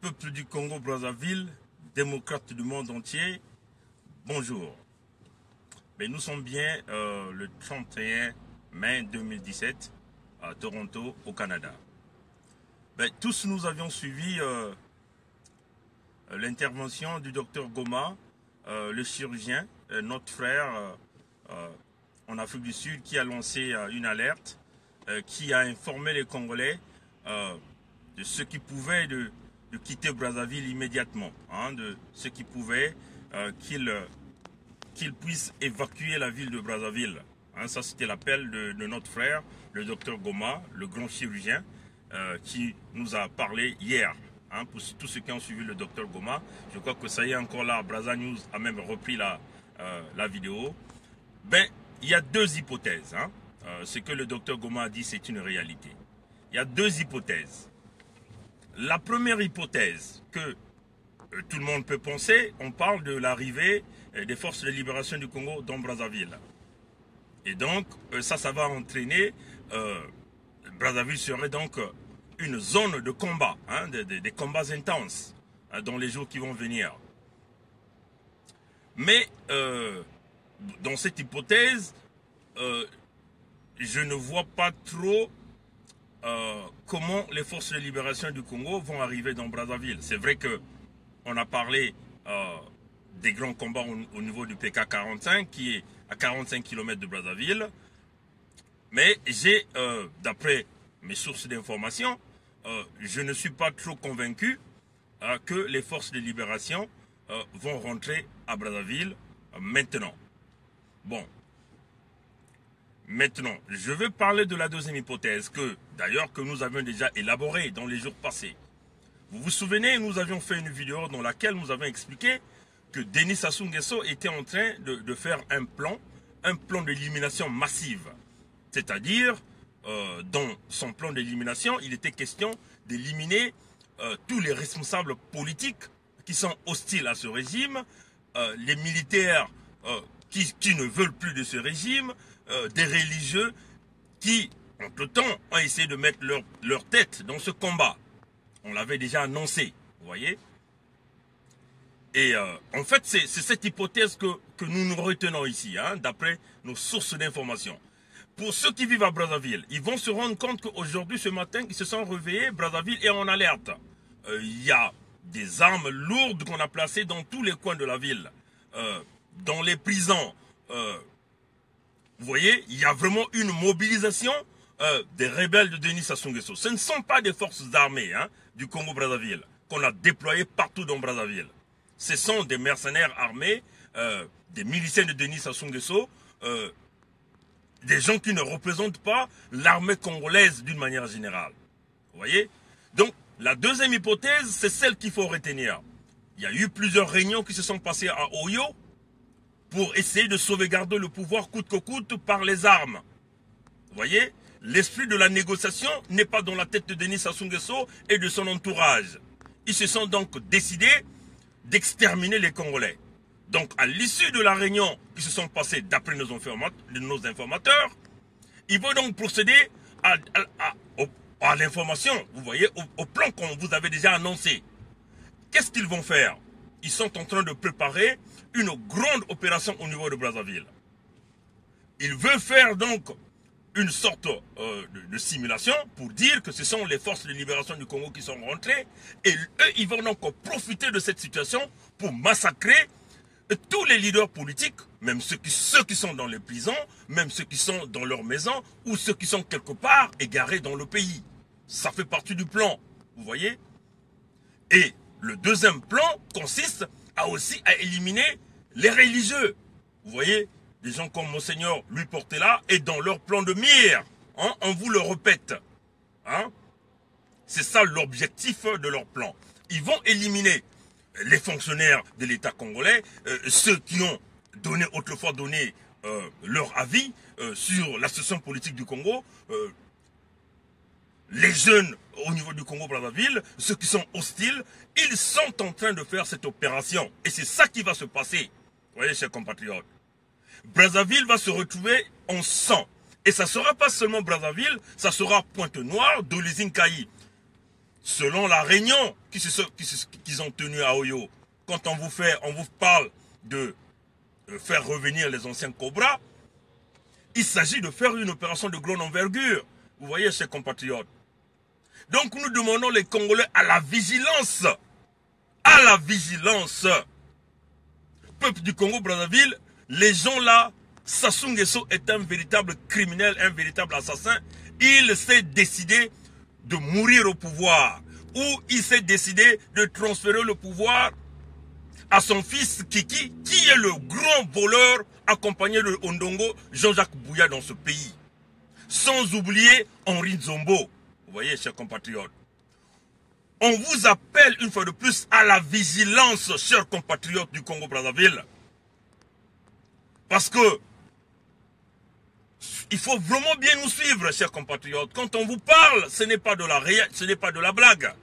Peuple du Congo-Brazzaville, démocrates du monde entier, bonjour. Mais nous sommes bien le 31 mai 2017 à Toronto, au Canada. Tous nous avions suivi l'intervention du docteur Goma, le chirurgien, notre frère en Afrique du Sud, qui a lancé une alerte, qui a informé les Congolais de ce qui pouvait de quitter Brazzaville immédiatement, de ce qui pouvait qu'ils puissent évacuer la ville de Brazzaville. Ça, c'était l'appel de notre frère, le docteur Goma, le grand chirurgien, qui nous a parlé hier. Pour tous ceux qui ont suivi le docteur Goma, je crois que ça y est encore là, Brazza News a même repris la vidéo. Il y a deux hypothèses. Ce que le docteur Goma a dit, c'est une réalité. Il y a deux hypothèses. La première hypothèse que tout le monde peut penser, on parle de l'arrivée des forces de libération du Congo dans Brazzaville. Et donc, ça va entraîner, Brazzaville serait donc une zone de combat, des combats intenses dans les jours qui vont venir. Mais, dans cette hypothèse, je ne vois pas trop comment les forces de libération du Congo vont arriver dans Brazzaville. C'est vrai qu'on a parlé des grands combats au niveau du PK-45 qui est à 45 km de Brazzaville. Mais j'ai, d'après mes sources d'information, je ne suis pas trop convaincu que les forces de libération vont rentrer à Brazzaville maintenant. Bon. Maintenant, je vais parler de la deuxième hypothèse d'ailleurs que nous avions déjà élaborée dans les jours passés. Vous vous souvenez, nous avions fait une vidéo dans laquelle nous avons expliqué que Denis Sassou Nguesso était en train de faire un plan d'élimination massive. C'est-à-dire, dans son plan d'élimination, il était question d'éliminer tous les responsables politiques qui sont hostiles à ce régime, les militaires qui ne veulent plus de ce régime, des religieux qui, entre-temps, ont essayé de mettre leur tête dans ce combat. On l'avait déjà annoncé, vous voyez. Et en fait, c'est cette hypothèse que nous nous retenons ici, d'après nos sources d'information. Pour ceux qui vivent à Brazzaville, ils vont se rendre compte qu'aujourd'hui, ce matin, ils se sont réveillés, Brazzaville est en alerte. Il y a des armes lourdes qu'on a placées dans tous les coins de la ville, dans les prisons. Vous voyez, il y a vraiment une mobilisation des rebelles de Denis Sassou Nguesso. Ce ne sont pas des forces armées du Congo-Brazzaville qu'on a déployées partout dans Brazzaville. Ce sont des mercenaires armés, des miliciens de Denis Sassou Nguesso, des gens qui ne représentent pas l'armée congolaise d'une manière générale. Vous voyez? Donc, la deuxième hypothèse, c'est celle qu'il faut retenir. Il y a eu plusieurs réunions qui se sont passées à Oyo pour essayer de sauvegarder le pouvoir coûte que coûte par les armes. Vous voyez? L'esprit de la négociation n'est pas dans la tête de Denis Sassou Nguesso et de son entourage. Ils se sont donc décidés d'exterminer les Congolais. Donc, à l'issue de la réunion qui se sont passées d'après nos informateurs, ils vont donc procéder à l'information, vous voyez, au plan qu'on vous avait déjà annoncé. Qu'est-ce qu'ils vont faire? Ils sont en train de préparer une grande opération au niveau de Brazzaville. Ils veulent faire donc une sorte de simulation pour dire que ce sont les forces de libération du Congo qui sont rentrées et eux, ils vont donc profiter de cette situation pour massacrer tous les leaders politiques, même ceux qui sont dans les prisons, même ceux qui sont dans leurs maisons ou ceux qui sont quelque part égarés dans le pays. Ça fait partie du plan, vous voyez? Et le deuxième plan consiste aussi à éliminer les religieux. Vous voyez, des gens comme Monseigneur Louis Portela est dans leur plan de mire. On vous le répète. C'est ça l'objectif de leur plan. Ils vont éliminer les fonctionnaires de l'État congolais, ceux qui ont autrefois donné leur avis sur la situation politique du Congo, les jeunes au niveau du Congo-Brazzaville, ceux qui sont hostiles, ils sont en train de faire cette opération. Et c'est ça qui va se passer. Vous voyez, chers compatriotes. Brazzaville va se retrouver en sang. Et ça ne sera pas seulement Brazzaville, ça sera Pointe-Noire, Dolizine-Kayi. selon la réunion qu'ils ont tenue à Oyo, quand on vous parle de faire revenir les anciens Cobra, il s'agit de faire une opération de grande envergure. Vous voyez, chers compatriotes. Donc nous demandons les Congolais à la vigilance. À la vigilance. Peuple du Congo-Brazzaville, les gens là, Sassou Nguesso est un véritable criminel, un véritable assassin. Il s'est décidé de mourir au pouvoir. Ou il s'est décidé de transférer le pouvoir à son fils Kiki, qui est le grand voleur accompagné de Ondongo, Jean-Jacques Bouya dans ce pays. Sans oublier Henri Nzombo. Vous voyez, chers compatriotes. On vous appelle une fois de plus à la vigilance, chers compatriotes du Congo-Brazzaville. Parce que il faut vraiment bien nous suivre, chers compatriotes. Quand on vous parle, ce n'est pas de la blague.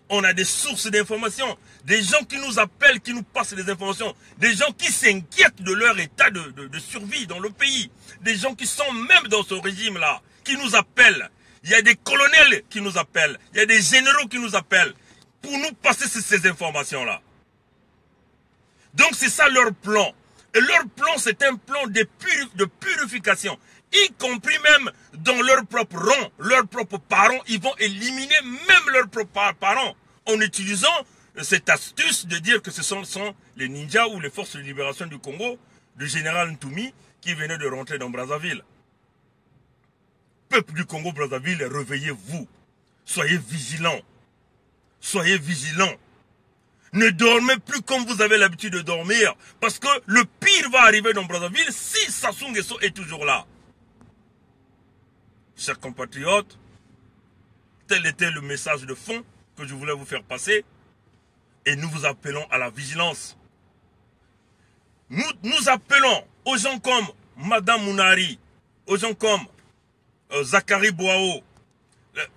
On a des sources d'informations, des gens qui nous appellent, qui nous passent des informations, des gens qui s'inquiètent de leur état de survie dans le pays, des gens qui sont même dans ce régime-là, qui nous appellent. Il y a des colonels qui nous appellent, il y a des généraux qui nous appellent pour nous passer ces informations-là. Donc c'est ça leur plan. Et leur plan, c'est un plan de purification, y compris même dans leur propre rang, leurs propres parents. Ils vont éliminer même leurs propres parents en utilisant cette astuce de dire que ce sont les ninjas ou les forces de libération du Congo, du général Ntoumi, qui venait de rentrer dans Brazzaville. Peuple du Congo-Brazzaville, réveillez-vous. Soyez vigilants. Soyez vigilants. Ne dormez plus comme vous avez l'habitude de dormir. Parce que le pire va arriver dans Brazzaville si Sassou Nguesso est toujours là. Chers compatriotes, tel était le message de fond que je voulais vous faire passer. Et nous vous appelons à la vigilance. Nous appelons aux gens comme Madame Mounari, aux gens comme Zachary Boao,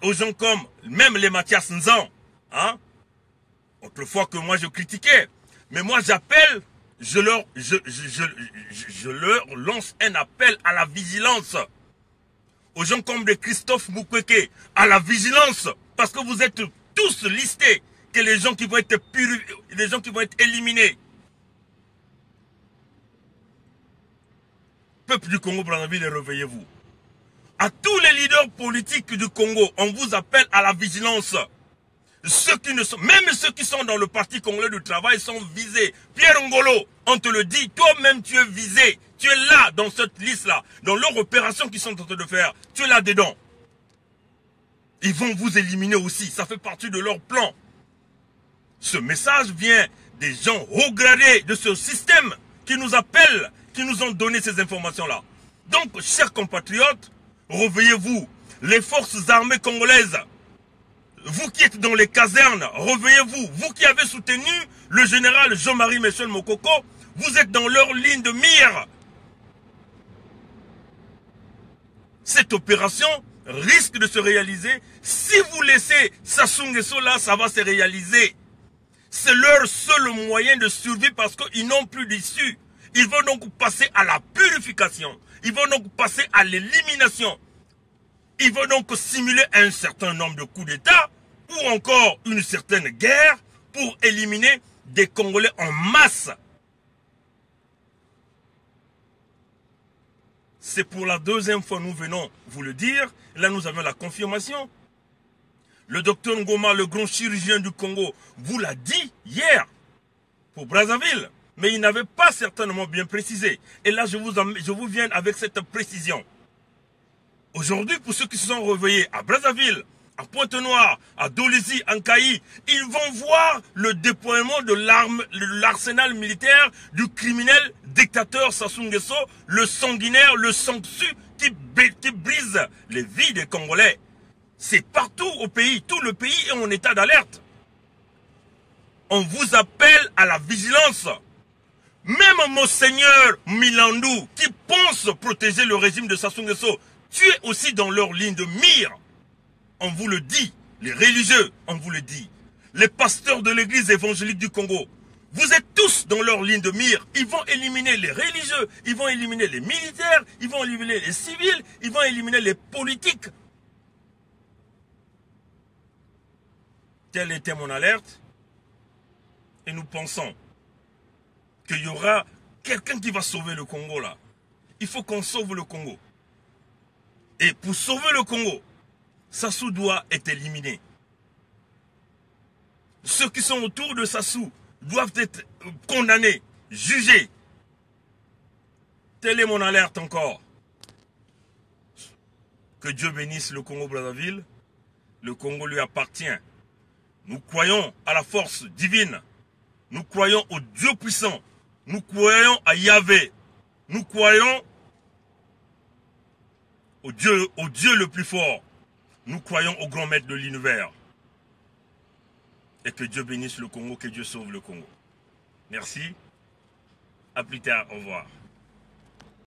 aux gens comme même les Mathias Nzan. Hein? Autrefois que moi je critiquais. Mais moi j'appelle, je leur lance un appel à la vigilance. Aux gens comme de Christophe Mukwege, à la vigilance. Parce que vous êtes tous listés que les gens qui vont être les gens qui vont être éliminés. Peuple du Congo-Brazzaville, réveillez-vous. À tous les leaders politiques du Congo, on vous appelle à la vigilance. Même ceux qui sont dans le Parti congolais du travail sont visés. Pierre Ngolo, on te le dit, toi-même tu es visé. Tu es là dans cette liste-là, dans leur opération qu'ils sont en train de faire. Tu es là-dedans. Ils vont vous éliminer aussi. Ça fait partie de leur plan. Ce message vient des gens haut gradés de ce système qui nous appellent, qui nous ont donné ces informations-là. Donc, chers compatriotes, réveillez-vous. Les forces armées congolaises, vous qui êtes dans les casernes, réveillez-vous. Vous qui avez soutenu le général Jean-Marie Michel Mokoko, vous êtes dans leur ligne de mire. Cette opération risque de se réaliser. Si vous laissez Sassou Nguesso là, ça va se réaliser. C'est leur seul moyen de survie parce qu'ils n'ont plus d'issue. Ils vont donc passer à la purification. Ils vont donc passer à l'élimination. Ils vont donc simuler un certain nombre de coups d'État ou encore une certaine guerre pour éliminer des Congolais en masse. C'est pour la deuxième fois nous venons vous le dire. Là, nous avons la confirmation. Le docteur Ngoma, le grand chirurgien du Congo, vous l'a dit hier pour Brazzaville. Mais il n'avait pas certainement bien précisé. Et là, je vous viens avec cette précision. Aujourd'hui, pour ceux qui se sont réveillés à Brazzaville, à Pointe-Noire, à Dolisie, en Kaï, ils vont voir le déploiement de l'arsenal militaire du criminel dictateur Sassou Nguesso, le sanguinaire, le sangsue qui brise les vies des Congolais. C'est partout au pays, tout le pays est en état d'alerte. On vous appelle à la vigilance. Même Monseigneur Milandou, qui pense protéger le régime de Sassou Nguesso, tu es aussi dans leur ligne de mire. On vous le dit. Les religieux, on vous le dit. Les pasteurs de l'église évangélique du Congo, vous êtes tous dans leur ligne de mire. Ils vont éliminer les religieux, ils vont éliminer les militaires, ils vont éliminer les civils, ils vont éliminer les politiques. Telle était mon alerte. Et nous pensons qu'il y aura quelqu'un qui va sauver le Congo là. Il faut qu'on sauve le Congo. Et pour sauver le Congo, Sassou doit être éliminé. Ceux qui sont autour de Sassou doivent être condamnés, jugés. Telle est mon alerte encore. Que Dieu bénisse le Congo-Brazzaville. Le Congo lui appartient. Nous croyons à la force divine. Nous croyons au Dieu puissant. Nous croyons à Yahvé. Nous croyons au Dieu le plus fort. Nous croyons au grand maître de l'univers. Et que Dieu bénisse le Congo, que Dieu sauve le Congo. Merci. À plus tard. Au revoir.